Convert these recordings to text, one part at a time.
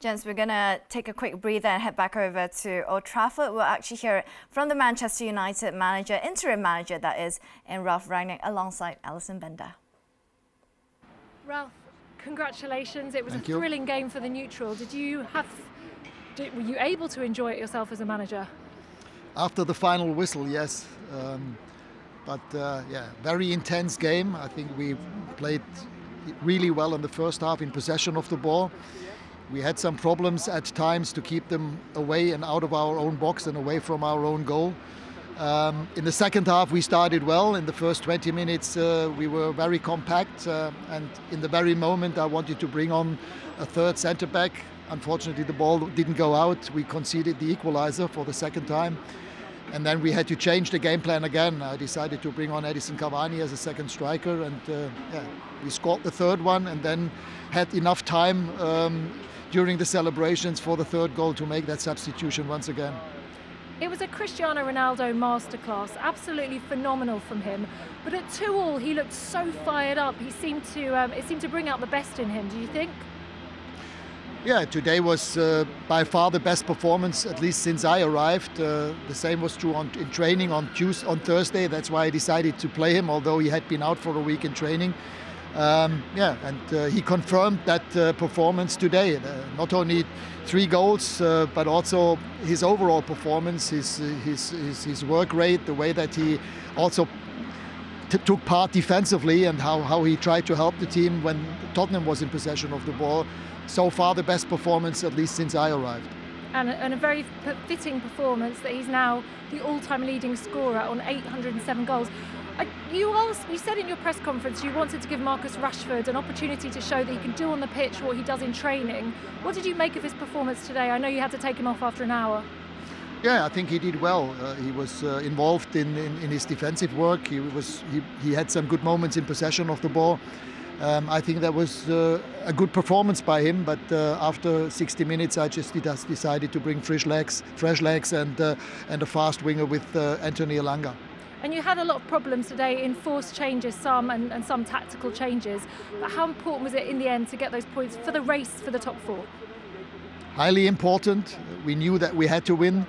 Gents, we're going to take a quick breather and head back over to Old Trafford. We'll actually hear it from the Manchester United manager, interim manager that is, in Ralf Rangnick, alongside Alison Bender. Ralf, congratulations. It was a thrilling game for the neutral. Were you able to enjoy it yourself as a manager? After the final whistle, yes. Yeah, very intense game. I think we played really well in the first half in possession of the ball. We had some problems at times to keep them away and out of our own box and away from our own goal. In the second half, we started well. In the first 20 minutes, we were very compact. And in the very moment, I wanted to bring on a third centre-back. Unfortunately, the ball didn't go out. We conceded the equaliser for the second time. And then we had to change the game plan again. I decided to bring on Edinson Cavani as a second striker. And we scored the third one and then had enough time during the celebrations for the third goal to make that substitution once again. It was a Cristiano Ronaldo masterclass, absolutely phenomenal from him. But at 2-2, he looked so fired up. It seemed to bring out the best in him. Do you think? Yeah, today was by far the best performance, at least since I arrived. The same was true in training on Thursday. That's why I decided to play him, although he had been out for a week in training. He confirmed that performance today. Not only 3 goals, but also his overall performance, his work rate, the way that he also took part defensively, and how he tried to help the team when Tottenham was in possession of the ball. So far, the best performance, at least since I arrived. And a very fitting performance that he's now the all-time leading scorer on 807 goals. You said in your press conference you wanted to give Marcus Rashford an opportunity to show that he can do on the pitch what he does in training. What did you make of his performance today? I know you had to take him off after an hour. Yeah, I think he did well. He was involved in his defensive work. He had some good moments in possession of the ball. I think that was a good performance by him, but after 60 minutes I just decided to bring fresh legs and a fast winger with Anthony Elanga. And you had a lot of problems today in forced changes, and some tactical changes. But how important was it in the end to get those points for the race for the top 4? Highly important. We knew that we had to win.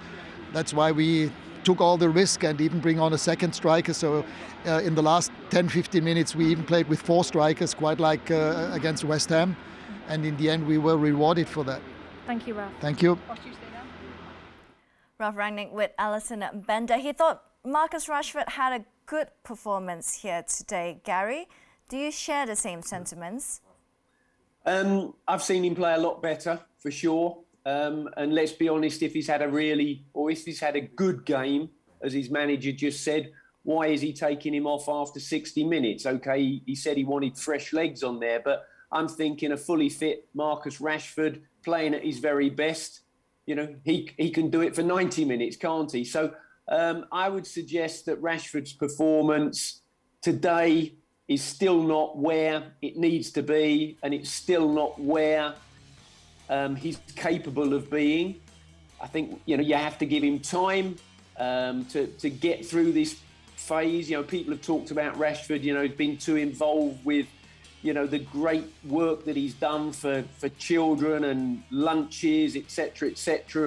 That's why we took all the risk and even bring on a second striker. So in the last 10-15 minutes we even played with 4 strikers, quite like against West Ham. And in the end we were rewarded for that. Thank you, Ralf. Thank you. Ralf Rangnick with Alison Bender. He thought Marcus Rashford had a good performance here today. Gary, do you share the same sentiments? I've seen him play a lot better, for sure. And let's be honest, if he's had a good game, as his manager just said, why is he taking him off after 60 minutes? Okay, he said he wanted fresh legs on there, but I'm thinking a fully fit Marcus Rashford playing at his very best, you know, he can do it for 90 minutes, can't he? So I would suggest that Rashford's performance today is still not where it needs to be, and it's still not where he's capable of being. I think, you know, you have to give him time to get through this phase. You know, people have talked about Rashford, you know, he's been too involved with, you know, the great work that he's done for children and lunches, etc.,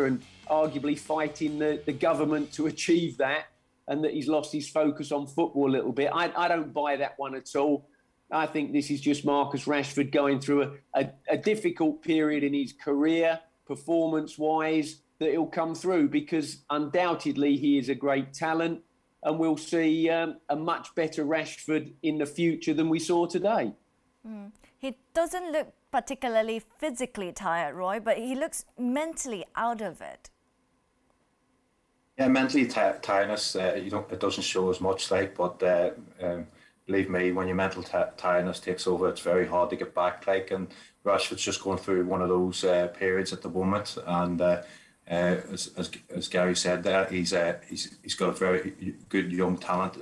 and arguably fighting the government to achieve that, and that he's lost his focus on football a little bit. I don't buy that one at all. I think this is just Marcus Rashford going through a difficult period in his career, performance-wise, that he'll come through, because undoubtedly he is a great talent, and we'll see a much better Rashford in the future than we saw today. He doesn't look particularly physically tired, Roy, but he looks mentally out of it. Yeah, mentally tiredness, it doesn't show as much, like, but believe me, when your mental tiredness takes over, it's very hard to get back, like, and Rashford's just going through one of those periods at the moment, and as Gary said there, he's got a very good young talent,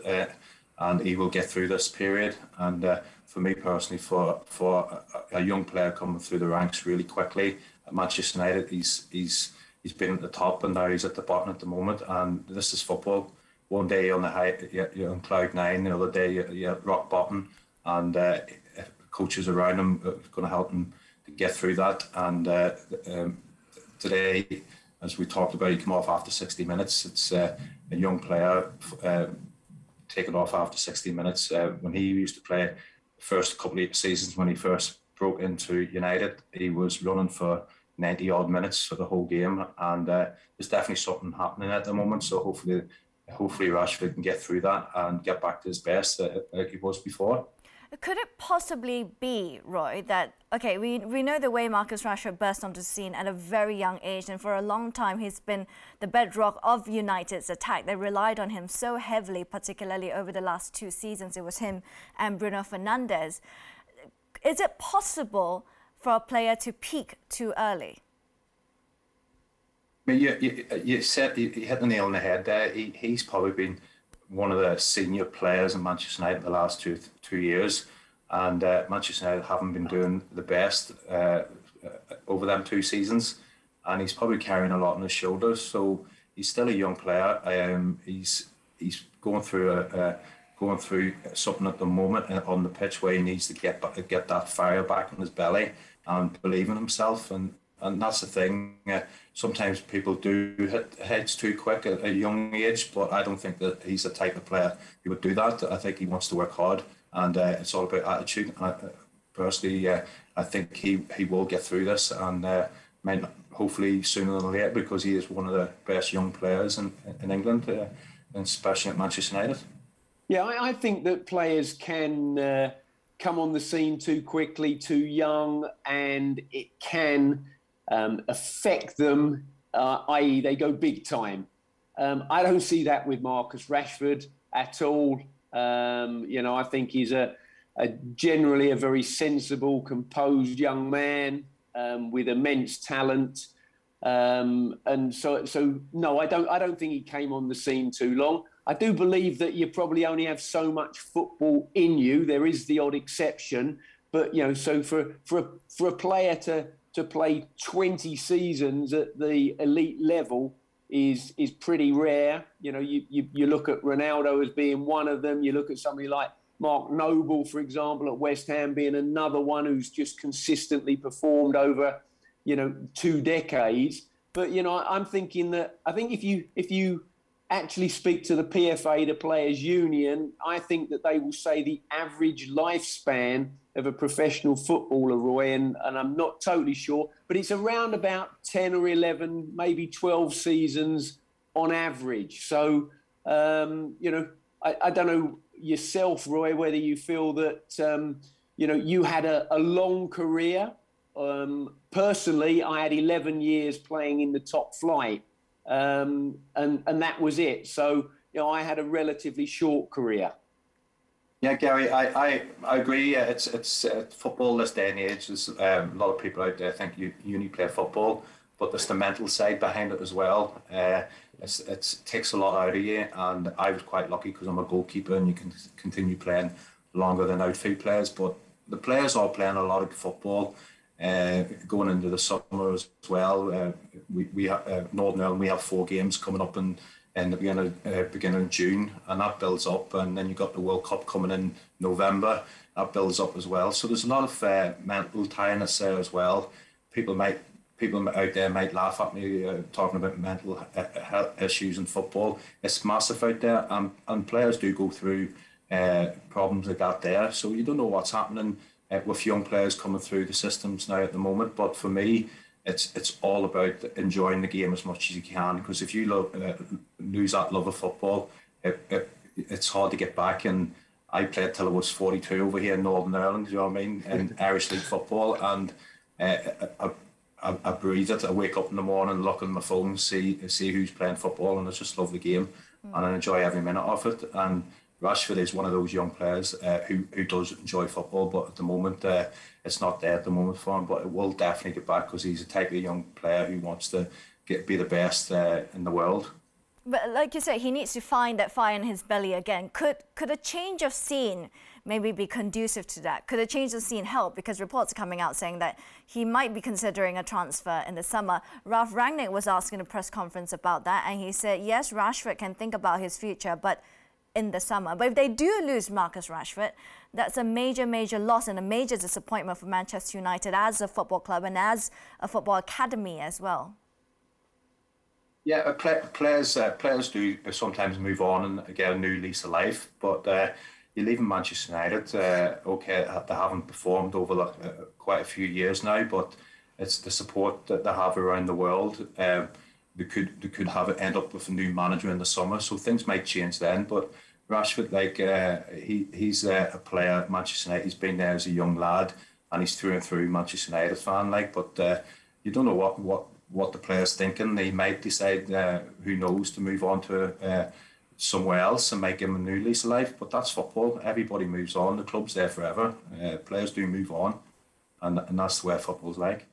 and he will get through this period. And for me personally, for a young player coming through the ranks really quickly at Manchester United, he's been at the top and now he's at the bottom at the moment, and this is football. One day on the high, you're on cloud 9, the other day you're at rock bottom, and coaches around him are going to help him to get through that. And today, as we talked about, he came off after 60 minutes. It's a young player taken off after 60 minutes. When he used to play the first couple of seasons, when he first broke into United, he was running for 90 odd minutes for the whole game, and there's definitely something happening at the moment. So hopefully Rashford can get through that and get back to his best like he was before. Could it possibly be, Roy, that, okay, we know the way Marcus Rashford burst onto the scene at a very young age, and for a long time he's been the bedrock of United's attack. They relied on him so heavily, particularly over the last 2 seasons. It was him and Bruno Fernandes. Is it possible for a player to peak too early? I mean, you hit the nail on the head there. He's probably been one of the senior players in Manchester United the last two years, and Manchester United haven't been doing the best over them 2 seasons, and he's probably carrying a lot on his shoulders. So he's still a young player. He's going through something at the moment on the pitch where he needs to get that fire back in his belly and believe in himself, and that's the thing. Sometimes people do hit heads too quick at a young age, but I don't think that he's the type of player who would do that. I think he wants to work hard, and it's all about attitude. Personally, I think he will get through this, and hopefully sooner than later, because he is one of the best young players in England, and especially at Manchester United. Yeah, I think that players can come on the scene too quickly, too young, and it can affect them, i.e. they go big time. I don't see that with Marcus Rashford at all. I think he's generally a very sensible, composed young man with immense talent. And so no, I don't think he came on the scene too long. I do believe that you probably only have so much football in you. There is the odd exception, but so for a player to play 20 seasons at the elite level is pretty rare. You look at Ronaldo as being one of them. You look at somebody like Mark Noble, for example, at West Ham, being another one who's just consistently performed over 2 decades. But I'm thinking that I think if you actually speak to the PFA, the Players Union, I think that they will say the average lifespan of a professional footballer, Roy, and I'm not totally sure, but it's around about 10 or 11, maybe 12 seasons on average. So, I don't know yourself, Roy, whether you feel that, you had a long career. Personally, I had 11 years playing in the top flight. And that was it. So, I had a relatively short career. Yeah, Gary, I agree. It's football this day and age. There's a lot of people out there think you only play football, but there's the mental side behind it as well. It takes a lot out of you, and I was quite lucky because I'm a goalkeeper and you can continue playing longer than outfield players. But the players are playing a lot of football. Going into the summer as well, we have Northern Ireland. We have 4 games coming up in the beginning of June, and that builds up. And then you've got the World Cup coming in November. That builds up as well. So there's a lot of mental tiredness there as well. People out there might laugh at me talking about mental health issues in football. It's massive out there, and players do go through problems like that there. So you don't know what's happening with young players coming through the systems now at the moment. But for me, it's all about enjoying the game as much as you can, because if you lose that love of football, it's hard to get back. And I played till I was 42 over here in Northern Ireland, you know what I mean, in Irish League football, and I breathe it. I wake up in the morning, look on my phone, see who's playing football, and I just love the game, and I enjoy every minute of it. And Rashford is one of those young players who does enjoy football, but at the moment it's not there at the moment for him. But it will definitely get back, because he's a type of young player who wants to be the best in the world. But like you said, he needs to find that fire in his belly again. Could a change of scene maybe be conducive to that? Could a change of scene help? Because reports are coming out saying that he might be considering a transfer in the summer. Ralf Rangnick was asked in a press conference about that, and he said, yes, Rashford can think about his future, but in the summer. But if they do lose Marcus Rashford, that's a major, major loss and a major disappointment for Manchester United as a football club and as a football academy as well. Yeah, players do sometimes move on and get a new lease of life, but you leave in Manchester United, okay, they haven't performed over quite a few years now, but it's the support that they have around the world. They could have it end up with a new manager in the summer, so things might change then. But Rashford, like he's a player at Manchester United. He's been there as a young lad, and he's through and through Manchester United fan. But you don't know what the player's thinking. They might decide, who knows, to move on to somewhere else and make him a new lease of life. But that's football. Everybody moves on. The club's there forever. Players do move on, and that's the way football's like.